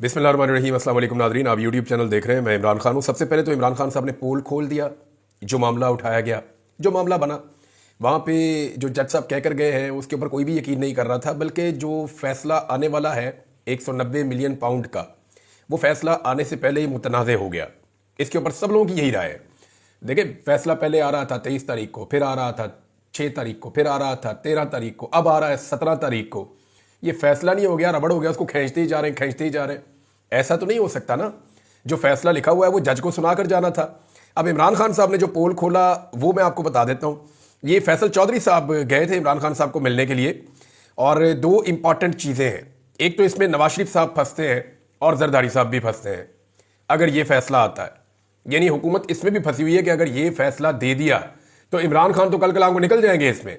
बिस्मिल्लाहिर्रहमानिर्रहीम। अस्सलाम वालेकुम नाज़रीन, आप यूट्यूब चैनल देख रहे हैं। मैं इमरान खान हूँ। सबसे पहले तो इमरान खान साहब ने पोल खोल दिया। जो मामला उठाया गया, जो मामला बना, वहाँ पे जो जज साहब कह कर गए हैं उसके ऊपर कोई भी यकीन नहीं कर रहा था, बल्कि जो फैसला आने वाला है 190 मिलियन पाउंड का, वो फैसला आने से पहले ही मुतनाज़ हो गया। इसके ऊपर सब लोगों की यही राय है। देखिए, फैसला पहले आ रहा था 23 तारीख को, फिर आ रहा था 6 तारीख को, फिर आ रहा था 13 तारीख को, अब आ रहा है 17 तारीख को। ये फैसला नहीं हो गया, रबड़ हो गया, उसको खींचते ही जा रहे हैं, खींचते ही जा रहे हैं। ऐसा तो नहीं हो सकता ना। जो फैसला लिखा हुआ है वो जज को सुना कर जाना था। अब इमरान खान साहब ने जो पोल खोला वो मैं आपको बता देता हूँ। ये फैसल चौधरी साहब गए थे इमरान खान साहब को मिलने के लिए, और दो इंपॉर्टेंट चीज़ें हैं। एक तो इसमें नवाज शरीफ साहब फंसते हैं और जरदारी साहब भी फंसते हैं अगर ये फैसला आता है। यानी हुकूमत इसमें भी फंसी हुई है कि अगर ये फैसला दे दिया तो इमरान खान तो कल कलाम को निकल जाएंगे इसमें,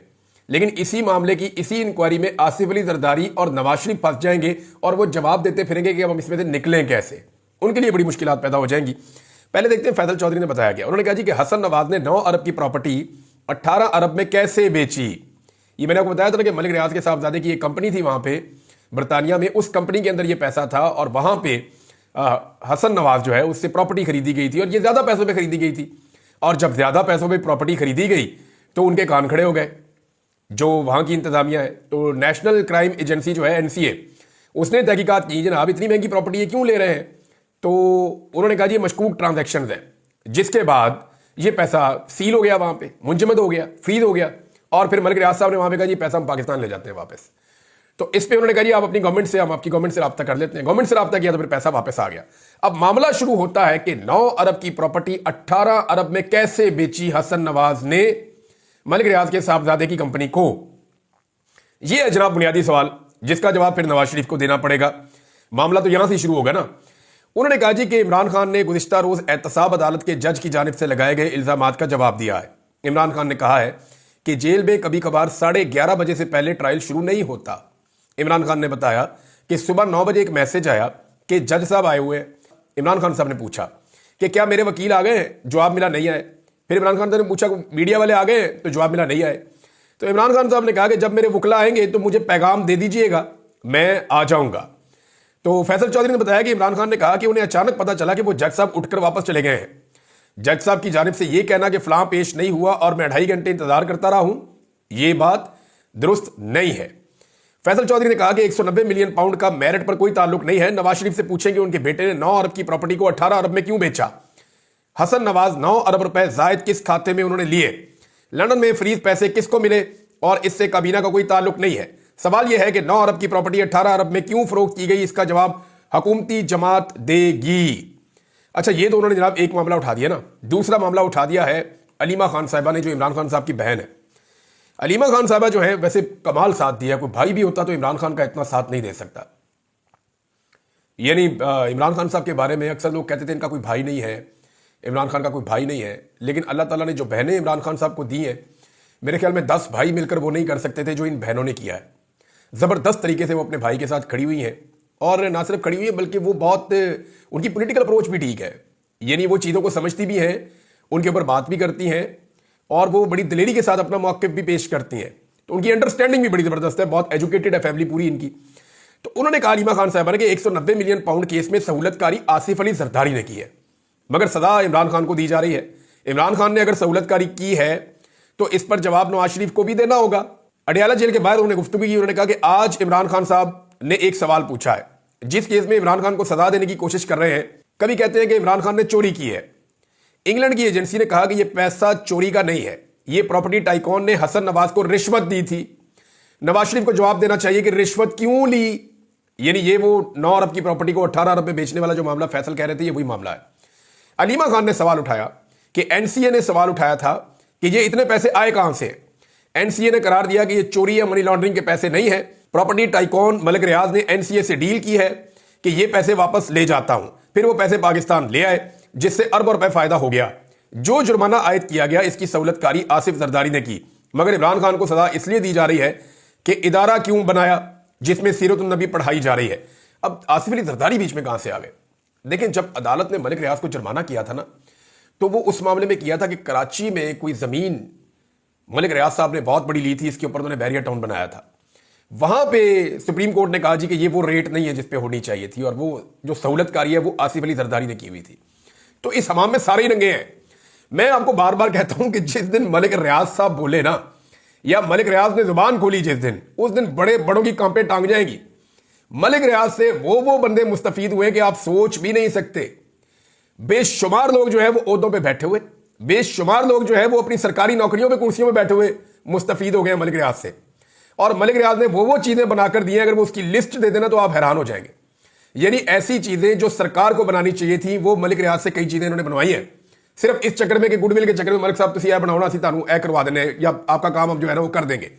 लेकिन इसी मामले की इसी इंक्वायरी में आसिफ अली जरदारी और नवाज शरीफ फंस जाएंगे और वो जवाब देते फिरेंगे कि अब हम इसमें से निकलें कैसे। उनके लिए बड़ी मुश्किलात पैदा हो जाएंगी। पहले देखते हैं फैसल चौधरी ने बताया गया। उन्होंने कहा जी कि हसन नवाज ने 9 अरब की प्रॉपर्टी 18 अरब में कैसे बेची। ये मैंने आपको बताया था ना कि मलिक रियाज के साहबजादे की एक कंपनी थी वहां पे बरतानिया में, उस कंपनी के अंदर ये पैसा था और वहां पे हसन नवाज जो है उससे प्रॉपर्टी खरीदी गई थी और ये ज्यादा पैसों पे खरीदी गई थी। और जब ज्यादा पैसों पे प्रॉपर्टी खरीदी गई तो उनके कान खड़े हो गए जो वहां की इंतजामिया है। तो नेशनल क्राइम एजेंसी जो है एनसीए, उसने तहकीकात की, जनाब इतनी महंगी प्रॉपर्टी ये क्यों ले रहे हैं। तो उन्होंने कहा जी मशकूक ट्रांजैक्शन है, जिसके बाद ये पैसा सील हो गया, वहां पे मुंजमद हो गया, फ्रीज हो गया। और फिर मलिक रियाज साहब ने वहां पे कहा जी पैसा हम पाकिस्तान ले जाते हैं वापस। तो इस पे उन्होंने कहा जी आप अपनी गवर्नमेंट से, हम आपकी गवर्नमेंट से रब्ता कर लेते हैं। गवर्नमेंट से रब्ता किया तो फिर पैसा वापस आ गया। अब मामला शुरू होता है कि 9 अरब की प्रॉपर्टी 18 अरब में कैसे बेची हसन नवाज ने मलिक रियाज के साहबजादे की कंपनी को। यह है जनाब बुनियादी सवाल, जिसका जवाब फिर नवाज शरीफ को देना पड़ेगा। मामला तो यहां से शुरू होगा ना। उन्होंने कहा जी कि इमरान खान ने गुज़िश्ता रोज एहतसाब अदालत के जज की जानिब से लगाए गए इल्जामात का जवाब दिया है। इमरान खान ने कहा है कि जेल में कभी कभार 11:30 बजे से पहले ट्रायल शुरू नहीं होता। इमरान खान ने बताया कि सुबह 9 बजे एक मैसेज आया कि जज साहब आए हुए हैं। इमरान खान साहब ने पूछा कि क्या मेरे वकील आ गए, जवाब मिला नहीं आए। फिर इमरान खान साहब ने पूछा मीडिया वाले आ गए, तो जवाब मिला नहीं आए। तो इमरान खान साहब ने कहा कि जब मेरे वकला आएंगे तो मुझे पैगाम दे दीजिएगा, मैं आ जाऊंगा। तो फैसल चौधरी ने बताया कि इमरान खान ने कहा कि उन्हें अचानक पता चला कि वो जज साहब उठकर वापस चले गए हैं। जज साहब की जानिब से यह कहना कि फलां पेश नहीं हुआ और मैं 2.5 घंटे इंतजार करता रहा हूं, यह बात दुरुस्त नहीं है। फैसल चौधरी ने कहा कि 190 मिलियन पाउंड का मेरिट पर कोई ताल्लुक नहीं है। नवाज शरीफ से पूछें कि उनके बेटे ने 9 अरब की प्रॉपर्टी को 18 अरब में क्यों बेचा। हसन नवाज 9 अरब रुपए जायद किस खाते में उन्होंने लिए, लंदन में फ्रीज पैसे किसको मिले, और इससे काबीना का कोई ताल्लुक नहीं है। सवाल यह है कि 9 अरब की प्रॉपर्टी 18 अरब में क्यों फरोख्त की गई, इसका जवाब हुकूमती जमात देगी। अच्छा, ये तो उन्होंने जनाब एक मामला उठा दिया ना। दूसरा मामला उठा दिया है अलीमा खान साहिबा ने, जो इमरान खान साहब की बहन है। अलीमा खान साहबा जो है वैसे कमाल साथ दिया, कोई भाई भी होता तो इमरान खान का इतना साथ नहीं दे सकता। यानी इमरान खान साहब के बारे में अक्सर लोग कहते थे इनका कोई भाई नहीं है, इमरान खान का कोई भाई नहीं है। लेकिन अल्लाह ताला ने जो बहनें इमरान खान साहब को दी हैं, मेरे ख्याल में 10 भाई मिलकर वो नहीं कर सकते थे जो इन बहनों ने किया है। ज़बरदस्त तरीके से वो अपने भाई के साथ खड़ी हुई हैं, और ना सिर्फ खड़ी हुई है बल्कि वो बहुत, उनकी पॉलिटिकल अप्रोच भी ठीक है। यानी वो चीज़ों को समझती भी हैं, उनके ऊपर बात भी करती हैं, और वो बड़ी दिलेरी के साथ अपना मौक़िफ़ भी पेश करती हैं। तो उनकी अंडरस्टैंडिंग भी बड़ी ज़बरदस्त है, बहुत एजुकेटेड है फैमिली पूरी इनकी। तो उन्होंने कहा अलीमा खान साहब ने कि 190 मिलियन पाउंड केस में सहूलतकारी आसिफ अली जरदारी ने की है, मगर सजा इमरान खान को दी जा रही है। इमरान खान ने अगर सहूलतकारी की है तो इस पर जवाब नवाज शरीफ को भी देना होगा। अडियाला जेल के बाहर उन्होंने गुफ्तगू की। उन्होंने कहा कि आज इमरान खान साहब ने एक सवाल पूछा है, जिस केस में इमरान खान को सजा देने की कोशिश कर रहे हैं। कभी कहते हैं कि इमरान खान ने चोरी की है। इंग्लैंड की एजेंसी ने कहा कि यह पैसा चोरी का नहीं है, यह प्रॉपर्टी टाइकॉन ने हसन नवाज को रिश्वत दी थी। नवाज शरीफ को जवाब देना चाहिए कि रिश्वत क्यों ली। यानी ये वो 9 अरब की प्रॉपर्टी को 18 अरब में बेचने वाला जो मामला फैसल कह रहे थे, ये वही मामला है। अलीमा खान ने सवाल उठाया कि एनसीए ने सवाल उठाया था कि ये इतने पैसे आए कहां से। एनसीए ने करार दिया कि ये चोरी या मनी लॉन्ड्रिंग के पैसे नहीं है। प्रॉपर्टी टाइकॉन मलिक रियाज ने एनसीए से डील की है कि ये पैसे वापस ले जाता हूं। फिर वो पैसे पाकिस्तान ले आए, जिससे अरबों रुपए फायदा हो गया। जो जुर्माना आयद किया गया इसकी सहूलतकारी आसिफ जरदारी ने की, मगर इमरान खान को सजा इसलिए दी जा रही है कि इदारा क्यों बनाया जिसमें सीरतुन नबी पढ़ाई जा रही है। अब आसिफ अली जरदारी बीच में कहां से आ गए। लेकिन जब अदालत ने मलिक रियाज को जुर्माना किया था ना, तो वो उस मामले में किया था कि कराची में कोई जमीन मलिक रियाज साहब ने बहुत बड़ी ली थी, इसके ऊपर उन्होंने बैरियर टाउन बनाया था। वहां पे सुप्रीम कोर्ट ने कहा जी कि ये वो रेट नहीं है जिस पे होनी चाहिए थी, और वो जो सहूलतकारी है वो आसिफ अली जरदारी ने की हुई थी। तो इस हमाम में सारे ही रंगे हैं। मैं आपको बार बार कहता हूं कि जिस दिन मलिक रियाज साहब बोले ना, या मलिक रियाज ने जुबान खोली जिस दिन, उस दिन बड़े बड़ों की कांपे टांग जाएंगी। मलिक रियाज से वो बंदे मुस्तफीद हुए कि आप सोच भी नहीं सकते। बेशुमार लोग जो है वो ओहदों पे बैठे हुए, बेशुमार लोग जो है वो अपनी सरकारी नौकरियों पे कुर्सियों पे बैठे हुए मुस्तफीद हो गए मलिक रियाज से। और मलिक रियाज ने वो चीजें बनाकर दी हैं, अगर वो उसकी लिस्ट दे देना तो आप हैरान हो जाएंगे। यानी ऐसी चीजें जो सरकार को बनानी चाहिए थी वो मलिक रियाज से कई चीजें इन्होंने बनवाई हैं, सिर्फ इस चक्कर में कि गुडविल के चक्कर में मलिक साहब तुसी यह बनाना सी तानू ए करवा देने, या आपका काम हम जो है ना वो कर देंगे।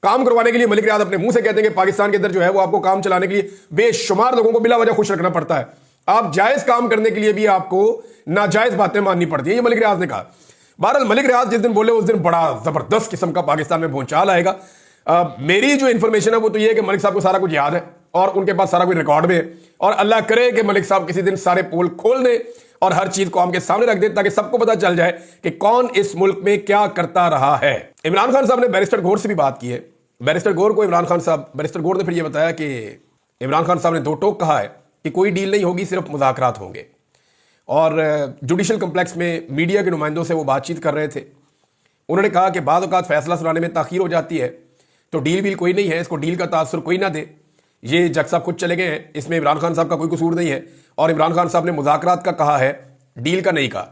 काम करवाने के लिए मलिक रियाज अपने मुंह से कहते हैं कि पाकिस्तान के अंदर जो है वो आपको काम चलाने के लिए बेशुमार लोगों को बिला वजह खुश रखना पड़ता है। आप जायज काम करने के लिए भी आपको नाजायज बातें माननी पड़ती है, ये मलिक रियाज ने कहा। बहरहाल मलिक रियाज जिस दिन बोले उस दिन बड़ा जबरदस्त किस्म का पाकिस्तान में भूचाल आएगा। मेरी जो इंफॉर्मेशन है वो तो ये है कि मलिक साहब को सारा कुछ याद है और उनके पास सारा कुछ रिकॉर्ड में है, और अल्लाह करे कि मलिक साहब किसी दिन सारे पोल खोल दें और हर चीज को आम सामने रख दें, ताकि सबको पता चल जाए कि कौन इस मुल्क में क्या करता रहा है। इमरान खान साहब ने बैरिस्टर गौर से भी बात की है। बैरिस्टर गौर को बैरिस्टर गौर ने फिर यह बताया कि इमरान खान साहब ने दो टोक कहा है कि कोई डील नहीं होगी, सिर्फ मुज़ाकरात होंगे। और जुडिशल कम्प्लेक्स में मीडिया के नुमाइंदों से वो बातचीत कर रहे थे। उन्होंने कहा कि बाद औक़ात फैसला सुनाने में ताख़ीर हो जाती है, तो डील वील कोई नहीं है, इसको डील का तासुर कोई ना दे। ये जज साहब खुद चले गए हैं, इसमें इमरान खान साहब का कोई कसूर नहीं है। और इमरान खान साहब ने मुज़ाकरात का कहा है, डील का नहीं कहा।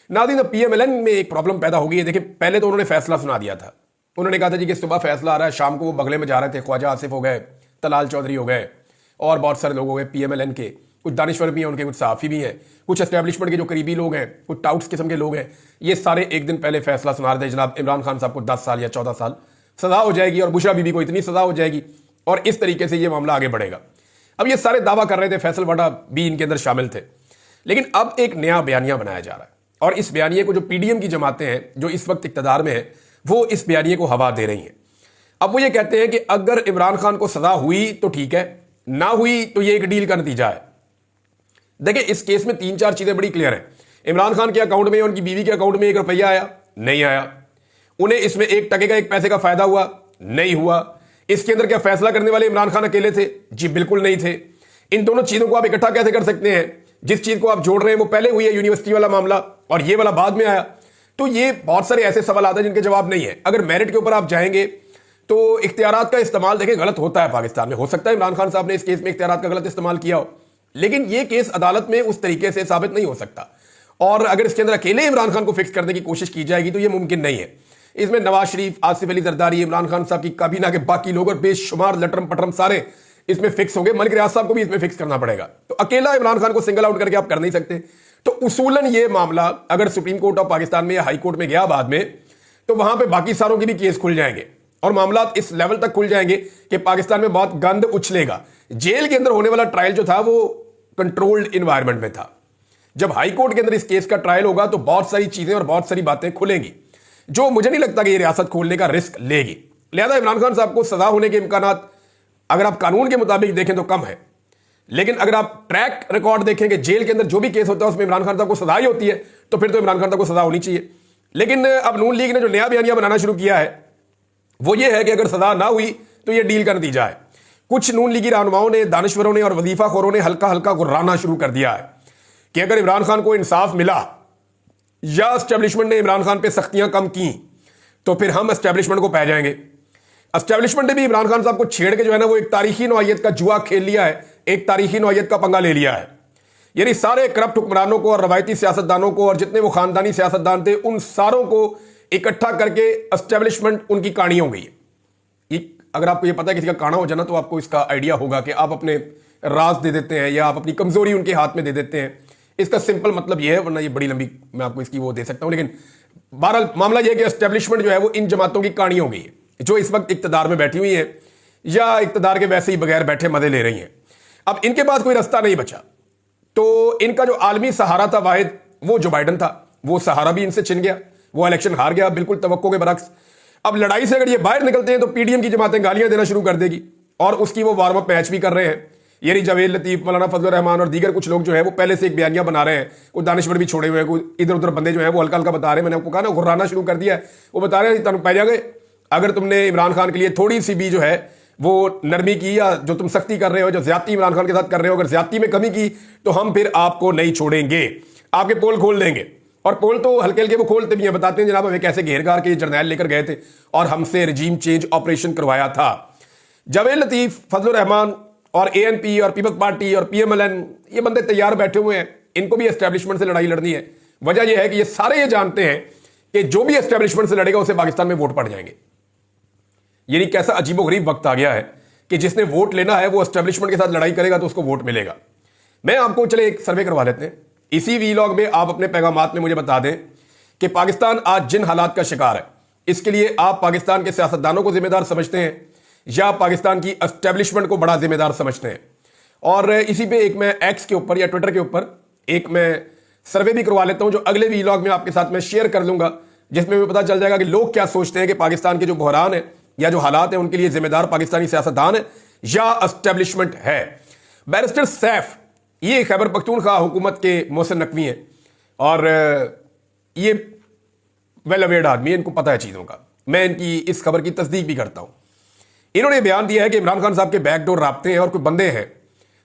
नाज़रीन, PMLN में एक प्रॉब्लम पैदा हो गई है। देखिए, पहले तो उन्होंने फैसला सुना दिया था। उन्होंने कहा था जी कि सुबह फैसला आ रहा है, शाम को वो बगले में जा रहे थे, ख्वाजा आसिफ हो गए, तलाल चौधरी हो गए और बहुत सारे लोग हो गए PMLN के। कुछ दानिश्वर भी हैं उनके, कुछ सहाफ़ी भी हैं, कुछ एस्टैब्लिशमेंट के जो करीबी लोग हैं, कुछ टाउट्स किस्म के लोग हैं। ये सारे एक दिन पहले फैसला सुना रहे थे, जनाब इमरान खान साहब को 10 साल या 14 साल सजा हो जाएगी और बुशरा बीबी को इतनी सजा हो जाएगी, और इस तरीके से ये मामला आगे बढ़ेगा। अब ये सारे दावा कर रहे थे, फैसल वाडा भी इनके अंदर शामिल थे। लेकिन अब एक नया बयानिया बनाया जा रहा है, और इस बयानिए को जो PDM की जमातें हैं जो इस वक्त इक़्तिदार में है, वो इस बयानिए को हवा दे रही हैं। अब वो ये कहते हैं कि अगर इमरान खान को सजा हुई तो ठीक है, ना हुई तो ये एक डील का नतीजा है। देखिए, इस केस में 3-4 चीजें बड़ी क्लियर हैं। इमरान खान के अकाउंट में, उनकी बीवी के अकाउंट में 1 रुपया आया? नहीं आया। उन्हें इसमें 1 टके का 1 पैसे का फायदा हुआ? नहीं हुआ। इसके अंदर क्या फैसला करने वाले इमरान खान अकेले थे? जी बिल्कुल नहीं थे। इन दोनों चीजों को आप इकट्ठा कैसे कर सकते हैं? जिस चीज को आप जोड़ रहे हैं वो पहले हुई है, यूनिवर्सिटी वाला मामला, और ये वाला बाद में आया। तो ये बहुत सारे ऐसे सवाल आते हैं जिनके जवाब नहीं है। अगर मेरिट के ऊपर आप जाएंगे तो इख्तियारात का इस्तेमाल देखिए गलत होता है पाकिस्तान में। हो सकता है इमरान खान साहब ने इस केस में इख्तियारात का गलत इस्तेमाल किया हो, लेकिन ये केस अदालत में उस तरीके से साबित नहीं हो सकता। और अगर इसके अंदर अकेले इमरान खान को फिक्स करने की कोशिश की जाएगी तो ये मुमकिन नहीं है। इसमें नवाज शरीफ, आसिफ अली जरदारी, इमरान खान साहब की काबीना के बाकी लोग और बेशुमार लटरम पटरम सारे इसमें फिक्स होंगे। मलिक रियाज साहब को भी इसमें फिक्स करना पड़ेगा। तो अकेला इमरान खान को सिंगल आउट करके आप कर नहीं सकते। तो उसूलन ये मामला अगर सुप्रीम कोर्ट ऑफ पाकिस्तान में या हाई कोर्ट में गया बाद में, तो वहां पे बाकी सारों के भी केस खुल जाएंगे और मामला इस लेवल तक खुल जाएंगे कि पाकिस्तान में बहुत गंद उछलेगा। जेल के अंदर होने वाला ट्रायल जो था वो कंट्रोल्ड इन्वायरमेंट में था। जब हाई कोर्ट के अंदर इस केस का ट्रायल होगा तो बहुत सारी चीजें और बहुत सारी बातें खुलेंगी, जो मुझे नहीं लगता कि ये रियासत खोलने का रिस्क लेगी। लिहाजा इमरान खान साहब को सजा होने के इम्कानात अगर आप कानून के मुताबिक देखें तो कम है, लेकिन अगर आप ट्रैक रिकॉर्ड देखें कि जेल के अंदर जो भी केस होता है उसमें इमरान खान साहब को सजा ही होती है, तो फिर तो इमरान खान साहब को सजा होनी चाहिए। लेकिन अब नून लीग ने जो नया बयानिया बनाना शुरू किया है वो ये है कि अगर सजा ना हुई तो ये डील का नतीजा है। कुछ नून लीगी रहनुमाओं ने, दानिश्वरों ने और वजीफा खोरों ने हल्का हल्का गुर्राना शुरू कर दिया है कि अगर इमरान खान को इंसाफ मिला या एस्टेब्लिशमेंट ने इमरान खान पे सख्तियां कम की तो फिर हम एस्टेब्लिशमेंट को पै जाएंगे। एस्टेब्लिशमेंट ने भी इमरान खान साहब को छेड़ के जो है ना वो एक तारीखी नौइयत का जुआ खेल लिया है, एक तारीखी नौइयत का पंगा ले लिया है। यानी सारे करप्ट हुक्मरानों को और रवायती सियासतदानों को और जितने वो खानदानी सियासतदान थे उन सारों को इकट्ठा करके एस्टेब्लिशमेंट उनकी कहानी हो गई। अगर आपको ये पता है किसी का काना हो जाना तो आपको इसका आइडिया होगा कि आप अपने राज दे देते हैं या आप अपनी कमजोरी उनके हाथ में दे देते हैं। इसका सिंपल मतलब ये है, वरना ये बड़ी लंबी मैं आपको इसकी वो दे सकता हूं। लेकिन बहरहाल मामला यह है कि एस्टेब्लिशमेंट जो है वो इन जमातों की कहानी हो गई है जो इस वक्त इक्तदार में बैठी हुई है या इक्तदार के वैसे ही बगैर बैठे मजे ले रही हैं। अब इनके पास कोई रास्ता नहीं बचा, तो इनका जो आलमी सहारा था वाहिद वो जो बाइडन था, वो सहारा भी इनसे छिन गया, वो इलेक्शन हार गया बिल्कुल तवक्को के बरक्स। अब लड़ाई से अगर ये बाहर निकलते हैं तो PDM की जमातें गालियां देना शुरू कर देगी और उसकी वो वार्म अप मैच भी कर रहे हैं। यानी जावेद लतीफ, मौलाना फजल रहमान और दीगर कुछ लोग जो है वो पहले से एक बयानिया बना रहे हैं। कुछ दानिश्वर भी छोड़े हुए हैं, कुछ इधर उधर बंदे जो है वो हल्का हल्का बता रहे हैं। मैंने आपको कहा ना गुर्राना शुरू कर दिया है। वो बता रहे हैं तुम पै जाओगे अगर तुमने इमरान खान के लिए थोड़ी सी भी जो है वो नरमी की या जो तुम सख्ती कर रहे हो, जो ज्यादती इमरान खान के साथ कर रहे हो, अगर ज्यादती में कमी की तो हम फिर आपको नहीं छोड़ेंगे, आपके पोल खोल देंगे। और पोल तो हल्के हल्के वो खोलते भी हैं, बताते हैं जनाब हमें कैसे घेर घार के जर्नैल लेकर गए थे और हमसे रजीम चेंज ऑपरेशन करवाया था। जावेद लतीफ, फजलुर रहमान और एएनपी और पीपल्स पार्टी और पीएमएलएन, ये बंदे तैयार बैठे हुए हैं, इनको भी एस्टेब्लिशमेंट से लड़ाई लड़नी है। वजह यह है कि ये सारे ये जानते हैं कि जो भी एस्टेब्लिशमेंट से लड़ेगा उसे पाकिस्तान में वोट पड़ जाएंगे। यानी कैसा अजीबोगरीब वक्त आ गया है कि जिसने वोट लेना है वो एस्टेब्लिशमेंट के साथ लड़ाई करेगा तो उसको वोट मिलेगा। मैं आपको चले एक सर्वे करवा लेते हैं, इसी वीलॉग में आप अपने पैगामात में मुझे बता दें कि पाकिस्तान आज जिन हालात का शिकार है, इसके लिए आप पाकिस्तान के सियासतदानों को जिम्मेदार समझते हैं या पाकिस्तान की एस्टेब्लिशमेंट को बड़ा जिम्मेदार समझते हैं। और इसी पे एक मैं एक्स के ऊपर या ट्विटर के ऊपर एक मैं सर्वे भी करवा लेता हूं, जो अगले वीलॉग में आपके साथ मैं शेयर कर लूंगा, जिसमें भी पता चल जाएगा कि लोग क्या सोचते हैं कि पाकिस्तान के जो बहरान है या जो हालात हैं उनके लिए जिम्मेदार पाकिस्तानी सियासतदान है या एस्टेब्लिशमेंट है। बैरिस्टर सैफ ये खैबर पख्तूनख्वा हुकूमत के मोहसिन नकवी हैं और ये वेल अवेयर्ड आदमी है, इनको पता है चीज़ों का। मैं इनकी इस खबर की तस्दीक भी करता हूं। इन्होंने बयान दिया है कि इमरान खान साहब के बैकडोर राब्ते हैं और कोई बंदे हैं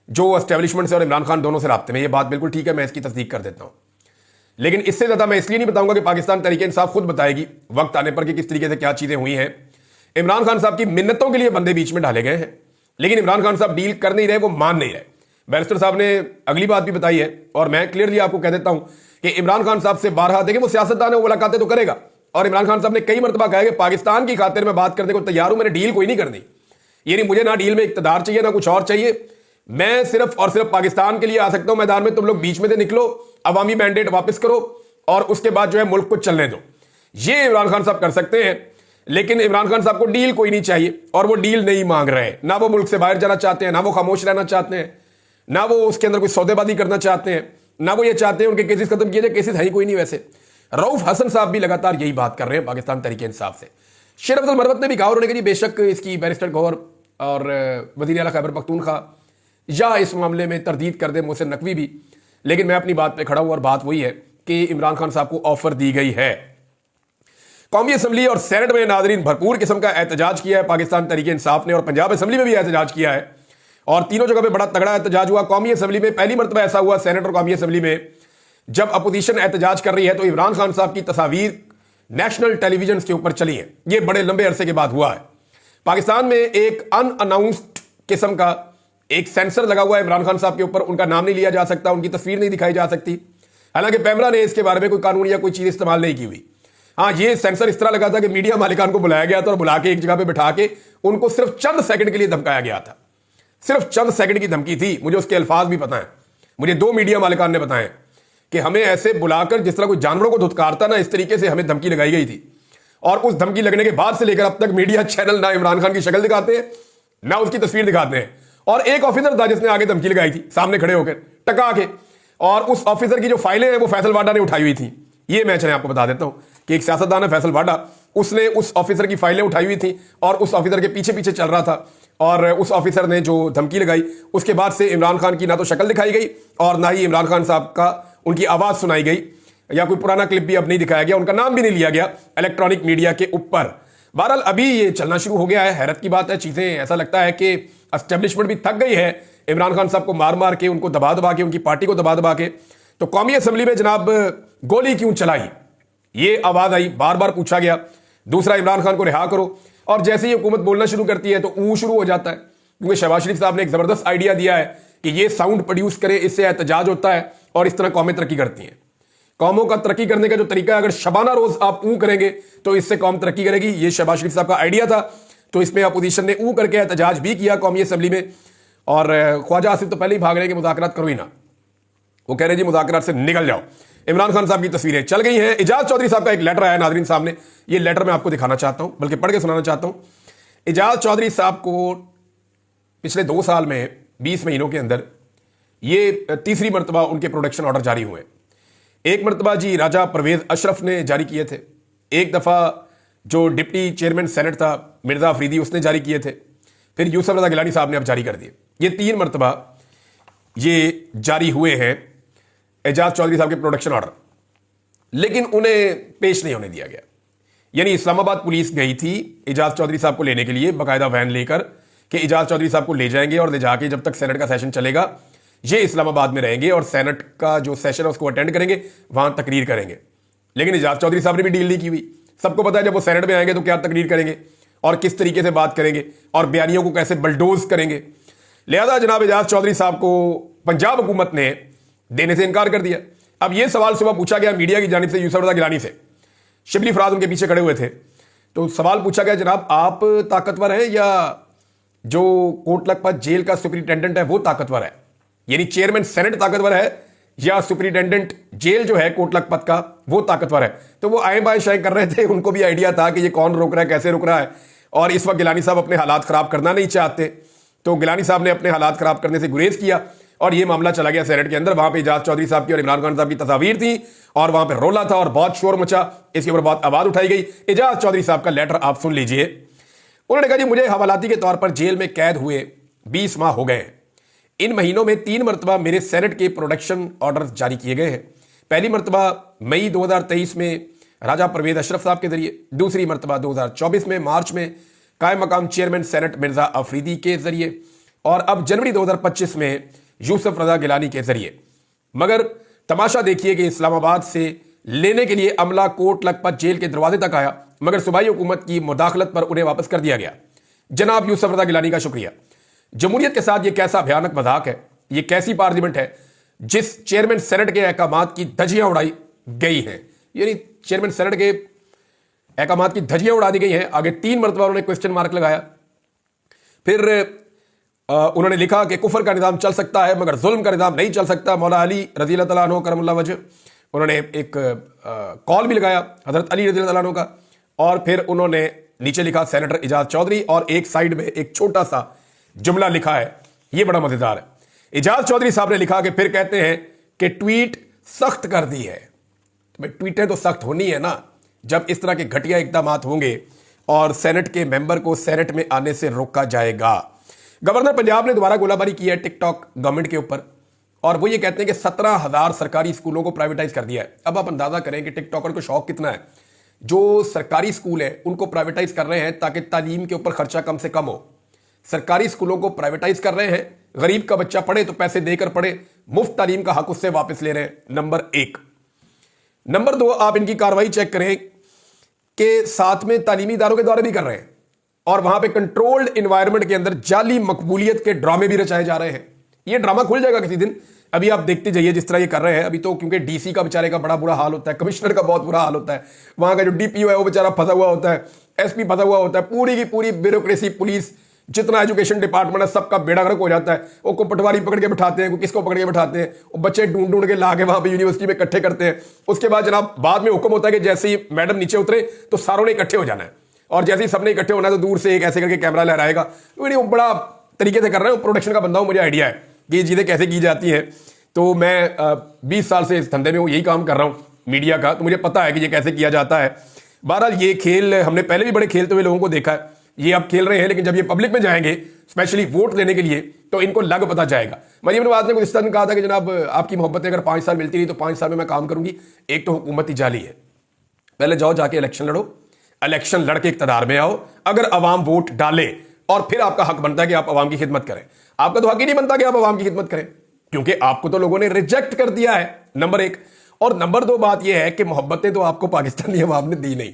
जो एस्टेब्लिशमेंट से और इमरान खान दोनों से राब्ते में। ये बात बिल्कुल ठीक है, मैं इसकी तस्दीक कर देता हूं, लेकिन इससे ज़्यादा मैं इसलिए नहीं बताऊंगा कि पाकिस्तान तहरीक इंसाफ खुद बताएगी वक्त आने पर कि किस तरीके से क्या चीज़ें हुई हैं। इमरान खान साहब की मिन्नतों के लिए बंदे बीच में डाले गए हैं, लेकिन इमरान खान साहब डील कर नहीं रहे, वो मान नहीं रहे। बैरिस्टर साहब ने अगली बात भी बताई है और मैं क्लियरली आपको कह देता हूं कि इमरान खान साहब से बारहा, देखिए वो सियासतदान है, वो मुलाकातें तो करेगा। और इमरान खान साहब ने कई मरतबा कहा कि पाकिस्तान की खातिर में बात करने को तैयार हूं, मैंने डील कोई नहीं करनी। यानी मुझे ना डील में इक्तदार चाहिए ना कुछ और चाहिए, मैं सिर्फ और सिर्फ पाकिस्तान के लिए आ सकता हूं मैदान में, तुम लोग बीच में से निकलो, अवामी मैंडेट वापस करो और उसके बाद जो है मुल्क को चलने दो। ये इमरान खान साहब कर सकते हैं, लेकिन इमरान खान साहब को डील कोई नहीं चाहिए और वो डील नहीं मांग रहे हैं। ना वो मुल्क से बाहर जाना चाहते हैं, ना वो खामोश रहना चाहते हैं, ना वो उसके अंदर कोई सौदेबाजी करना चाहते हैं, ना वो ये चाहते हैं उनके केसेस खत्म किए जाए। केसेस है ही कोई नहीं। वैसे रऊफ हसन साहब भी लगातार यही बात कर रहे हैं पाकिस्तान तहरीक इंसाफ से। शेर अफजल मरवत ने भी कहा, उन्होंने कहा जी बेशक इसकी बैरिस्टर गौहर और वज़ीर आला खैबर पख्तूनख्वा या इस मामले में तरदीद कर दे मोहसिन नकवी भी, लेकिन मैं अपनी बात पे खड़ा हूं और बात वही है कि इमरान खान साहब को ऑफर दी गई है। कौमी असम्बली और सेनेट में नाजरीन भरपूर किस्म का एहतजाज किया है पाकिस्तान तहरीक इंसाफ ने, और पंजाब असम्बली में भी एहतजाज किया है और तीनों जगह पे बड़ा तगड़ा एहतजाज हुआ। कौमी असम्बली में पहली मरतबा ऐसा हुआ, सेनेट और कौमी असम्बली में, जब अपोजिशन एहतजाज कर रही है तो इमरान खान साहब की तस्वीर नेशनल टेलीविजन के ऊपर चली है। यह बड़े लंबे अरसे के बाद हुआ है। पाकिस्तान में एक अनअनाउंस्ड किस्म का एक सेंसर लगा हुआ है इमरान खान साहब के ऊपर, उनका नाम नहीं लिया जा सकता, उनकी तस्वीर नहीं दिखाई जा सकती। हालांकि पैमरा ने इसके बारे में कोई कानून या कोई चीज इस्तेमाल नहीं की हुई। हाँ, ये सेंसर इस तरह लगा था कि मीडिया मालिकान को बुलाया गया था और बुला के एक जगह पे बिठा के उनको सिर्फ चंद सेकंड के लिए धमकाया गया था। सिर्फ चंद सेकंड की धमकी थी। मुझे उसके अल्फाज भी पता है, मुझे 2 मीडिया मालिकान ने बताए कि हमें ऐसे बुलाकर जिस तरह कोई जानवरों को धुतकारता ना, इस तरीके से हमें धमकी लगाई गई थी। और उस धमकी लगने के बाद से लेकर अब तक मीडिया चैनल ना इमरान खान की शक्ल दिखाते हैं ना उसकी तस्वीर दिखाते हैं। और एक ऑफिसर था जिसने आगे धमकी लगाई थी सामने खड़े होकर टका के, और उस ऑफिसर की जो फाइलें हैं वो फैसल वाडा ने उठाई हुई थी। ये मैं चले आपको बता देता हूं कि एक सियासतदान है फैसल वाडा, उसने उस ऑफिसर की फाइलें उठाई हुई थी और उस ऑफिसर के पीछे पीछे चल रहा था। और उस ऑफिसर ने जो धमकी लगाई उसके बाद से इमरान खान की ना तो शक्ल दिखाई गई और ना ही इमरान खान साहब का उनकी आवाज सुनाई गई, या कोई पुराना क्लिप भी अब नहीं दिखाया गया, उनका नाम भी नहीं लिया गया इलेक्ट्रॉनिक मीडिया के ऊपर। बहरहाल अभी ये चलना शुरू हो गया है। हैरत की बात है, चीजें ऐसा लगता है कि एस्टेब्लिशमेंट भी थक गई है इमरान खान साहब को मार मार के, उनको दबा दबा के, उनकी पार्टी को दबा दबा के। तो कौमी असम्बली में जनाब गोली क्यों चलाई, ये आवाज आई, बार बार पूछा गया। दूसरा, इमरान खान को रिहा करो, और जैसे ही हुकूमत बोलना शुरू करती है तो ऊ शुरू हो जाता है, क्योंकि शहबाज शरीफ साहब ने एक जबरदस्त आइडिया दिया है कि ये साउंड प्रोड्यूस करे, इससे एहतजाज होता है और इस तरह कौमें तरक्की करती हैं। कौमों का तरक्की करने का जो तरीका है, अगर शबाना रोज आप ऊ करेंगे तो इससे कौम तरक्की करेगी। ये शहबाज शरीफ साहब का आइडिया था, तो इसमें अपोजिशन ने ऊ करके एहतजाज भी किया कौमी असम्बली में। और ख्वाजा आसिफ तो पहले ही भाग रहे कि मुज़ाकरात करो ही ना, वो कह रहे जी मुज़ाकरात से निकल जाओ। इमरान खान साहब की तस्वीरें चल गई हैं। एजाज चौधरी साहब का एक लेटर आया नाजरीन सामने, ये लेटर मैं आपको दिखाना चाहता हूं, बल्कि पढ़ के सुनाना चाहता हूं। एजाज चौधरी साहब को पिछले 2 साल में 20 महीनों के अंदर ये तीसरी मरतबा उनके प्रोडक्शन ऑर्डर जारी हुए। एक मरतबा जी राजा परवेज अशरफ ने जारी किए थे, एक दफ़ा जो डिप्टी चेयरमैन सेनेट था मिर्जा अफरीदी उसने जारी किए थे, फिर यूसुफ रजा गिलानी साहब ने अब जारी कर दिए। ये 3 मरतबा ये जारी हुए हैं एजाज चौधरी साहब के प्रोडक्शन ऑर्डर, लेकिन उन्हें पेश नहीं होने दिया गया। यानी इस्लामाबाद पुलिस गई थी एजाज चौधरी साहब को लेने के लिए, बाकायदा वैन लेकर कि इजाज चौधरी साहब को ले जाएंगे और ले जाके जब तक सेनेट का सेशन चलेगा ये इस्लामाबाद में रहेंगे और सेनेट का जो सेशन है उसको अटेंड करेंगे, वहां तकरीर करेंगे। लेकिन इजाज चौधरी साहब ने भी डील नहीं की हुई। सबको पता है जब वो सेनेट में आएंगे तो क्या तकरीर करेंगे और किस तरीके से बात करेंगे और बयानियों को कैसे बलडोज करेंगे। लिहाजा जनाब इजाज चौधरी साहब को पंजाब हुकूमत ने देने से इनकार कर दिया। अब यह सवाल सुबह पूछा गया मीडिया की जानिब से, यूसुफ रज़ा गिलानी से, शिबली फराज उनके पीछे खड़े हुए थे, तो सवाल पूछा गया जनाब आप ताकतवर हैं या जो कोट लखपत जेल का सुपरिटेंडेंट है वो ताकतवर है, यानी चेयरमैन सेनेट ताकतवर है या सुपरिटेंडेंट जेल जो है कोट लखपत का वो ताकतवर है। तो वो आए बाएं शाएं कर रहे थे, उनको भी आइडिया था कि ये कौन रोक रहा है, कैसे रोक रहा है, और इस वक्त गिलानी साहब अपने हालात खराब करना नहीं चाहते, तो गिलानी साहब ने अपने हालात खराब करने से गुरेज किया और ये मामला चला गया सेनेट के अंदर। वहां पे इजाज चौधरी साहब की और इमरान खान साहब की तस्वीर थी और वहां पे रोला था और बहुत शोर मचा, इसके ऊपर बहुत आवाज उठाई गई। इजाज चौधरी साहब का लेटर आप सुन लीजिए। उन्होंने कहा जी मुझे हवालाती के तौर पर जेल में कैद हुए 20 माह हो गए हैं। इन महीनों में 3 मरतबा मेरे सेनेट के प्रोडक्शन ऑर्डर जारी किए गए हैं। पहली मरतबा मई 2023 में राजा परवेज अशरफ साहब के जरिए, दूसरी मरतबा 2024 में मार्च में कायम मकाम चेयरमैन सेनेट मिर्जा अफरीदी के जरिए, और अब जनवरी 2025 में यूसुफ रज़ा गिलानी के जरिए। मगर तमाशा देखिए कि इस्लामाबाद से लेने के लिए अमला कोट लखपत जेल के दरवाजे तक आया, मगर सूबाई हुकूमत की मुदाखलत पर उन्हें वापस कर दिया गया। जनाब यूसुफ रज़ा गिलानी का शुक्रिया। जमहूरियत के साथ यह कैसा भयानक मजाक है, यह कैसी पार्लियामेंट है जिस चेयरमैन सेनेट के अहकामात की धज्जियां उड़ाई गई हैं, यानी चेयरमैन सेनेट के अहकामात की धज्जियां उड़ा दी गई हैं। आगे 3 मरतबा उन्होंने क्वेश्चन मार्क लगाया। फिर उन्होंने लिखा कि कुफर का निज़ाम चल सकता है मगर जुल्म का निज़ाम नहीं चल सकता। मौला अली रज़ी अल्लाह तआला अन्हु करमुल्लाह वजह, उन्होंने एक कॉल भी लगाया हज़रत अली रज़ी अल्लाह तआला अन्हु का, और फिर उन्होंने नीचे लिखा सेनेटर इजाज चौधरी, और एक साइड में एक छोटा सा जुमला लिखा है, यह बड़ा मजेदार है। इजाज चौधरी साहब ने लिखा कि फिर कहते हैं कि ट्वीट सख्त कर दी है। तो ट्वीटें तो सख्त होनी है ना जब इस तरह के घटिया इकदाम होंगे और सेनेट के मेंबर को सेनेट में आने से रोका जाएगा। गवर्नर पंजाब ने दोबारा गोलाबारी की है टिकटॉक गवर्नमेंट के ऊपर, और वो ये कहते हैं कि 17,000 सरकारी स्कूलों को प्राइवेटाइज कर दिया है। अब आप अंदाजा करें कि टिकटॉकर को शौक कितना है। जो सरकारी स्कूल है उनको प्राइवेटाइज कर रहे हैं ताकि तालीम के ऊपर खर्चा कम से कम हो। सरकारी स्कूलों को प्राइवेटाइज कर रहे हैं, गरीब का बच्चा पढ़े तो पैसे देकर पढ़े, मुफ्त तालीम का हक उससे वापस ले रहे हैं, नंबर 1। नंबर 2, आप इनकी कार्रवाई चेक करें कि साथ में तालीमी इदारों के दौरे भी कर रहे हैं और वहां पे कंट्रोल्ड एनवायरनमेंट के अंदर जाली मकबूलियत के ड्रामे भी रचाए जा रहे हैं। ये ड्रामा खुल जाएगा किसी दिन, अभी आप देखते जाइए जिस तरह ये कर रहे हैं। अभी तो क्योंकि डीसी का बेचारे का बड़ा बुरा हाल होता है, कमिश्नर का बहुत बुरा हाल होता है, वहां का जो डीपीओ है वो बेचारा फंसा हुआ होता है, एसपी फंसा हुआ होता है, पूरी की पूरी ब्यूरोक्रेसी, पुलिस, जितना एजुकेशन डिपार्टमेंट है सबका बेड़ा गर्क हो जाता है। वो को पटवारी पकड़ के बिठाते हैं, को किसको पकड़ के बिठाते हैं, वो बच्चे ढूंढ ढूंढ के ला के वहां पे यूनिवर्सिटी में इकट्ठे करते हैं। उसके बाद जनाब बाद में हुक्म होता है कि जैसे ही मैडम नीचे उतरे तो सारों ने इकट्ठे हो जाना है, और जैसे ही सबने इकट्ठे होना है तो दूर से एक ऐसे करके कैमरा लहराएगा। वो बड़ा तरीके से कर रहे हैं, प्रोडक्शन का बंदा हूं, मुझे आइडिया है कि ये चीजें कैसे की जाती हैं। तो मैं 20 साल से इस धंधे में यही काम कर रहा हूं मीडिया का, तो मुझे पता है कि ये कैसे किया जाता है। बहरहाल ये खेल हमने पहले भी बड़े खेलते हुए लोगों को देखा है, ये अब खेल रहे हैं, लेकिन जब ये पब्लिक में जाएंगे स्पेशली वोट लेने के लिए तो इनको लग पता जाएगा। मरीम नवाज ने गुज़िश्ता दिन कहा था कि जनाब आपकी मोहब्बतें अगर 5 साल मिलती रही तो 5 साल में मैं काम करूंगी। एक तो हुकूमत ही जाली है, पहले जाओ जाके इलेक्शन लड़ो, इलेक्शन लड़के इक़्तिदार में आओ, अगर अवाम वोट डाले और फिर आपका हक बनता है कि आप अवाम की खिदमत करें। आपका तो हक ही नहीं बनता कि आप अवाम की खिदमत करें, क्योंकि आपको तो लोगों ने रिजेक्ट कर दिया है, नंबर 1। और नंबर 2 बात यह है कि मोहब्बतें तो आपको पाकिस्तानी अवाम ने दी नहीं।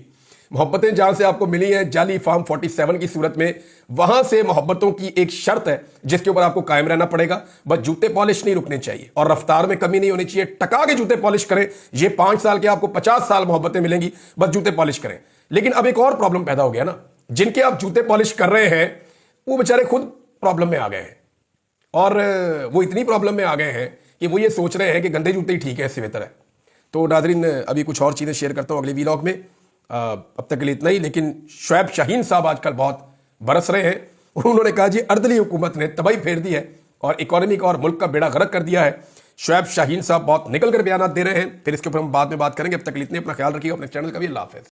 मोहब्बतें जहां से आपको मिली है जाली फॉर्म 47 की सूरत में, वहां से मोहब्बतों की एक शर्त है जिसके ऊपर आपको कायम रहना पड़ेगा। बस जूते पॉलिश नहीं रुकने चाहिए और रफ्तार में कमी नहीं होनी चाहिए। टका के जूते पॉलिश करें, ये 5 साल के आपको 50 साल मोहब्बतें मिलेंगी, बस जूते पॉलिश करें। लेकिन अब एक और प्रॉब्लम पैदा हो गया ना, जिनके आप जूते पॉलिश कर रहे हैं वो बेचारे खुद प्रॉब्लम में आ गए हैं, और वो इतनी प्रॉब्लम में आ गए हैं कि वो ये सोच रहे हैं कि गंदे जूते ही ठीक है, इससे बेहतर है। तो नाज़रीन अभी कुछ और चीज़ें शेयर करता हूँ अगले वीलॉग में। अब तक के लिए इतना ही। लेकिन शुएब शाहीन साहब आजकल बहुत बरस रहे हैं। उन्होंने कहा जी अर्दली हुकूमत ने तबाही फेर दी है और इकोनॉमी का और मुल्क का बेड़ा गर्क कर दिया है। शुएब शाहीन साहब बहुत निकल कर बयान दे रहे हैं, फिर इसके ऊपर हम बाद में बात करेंगे। अब तक के लिए इतने, अपना ख्याल रखिएगा, अपने चैनल का भी। अल्लाह हाफ़िज़।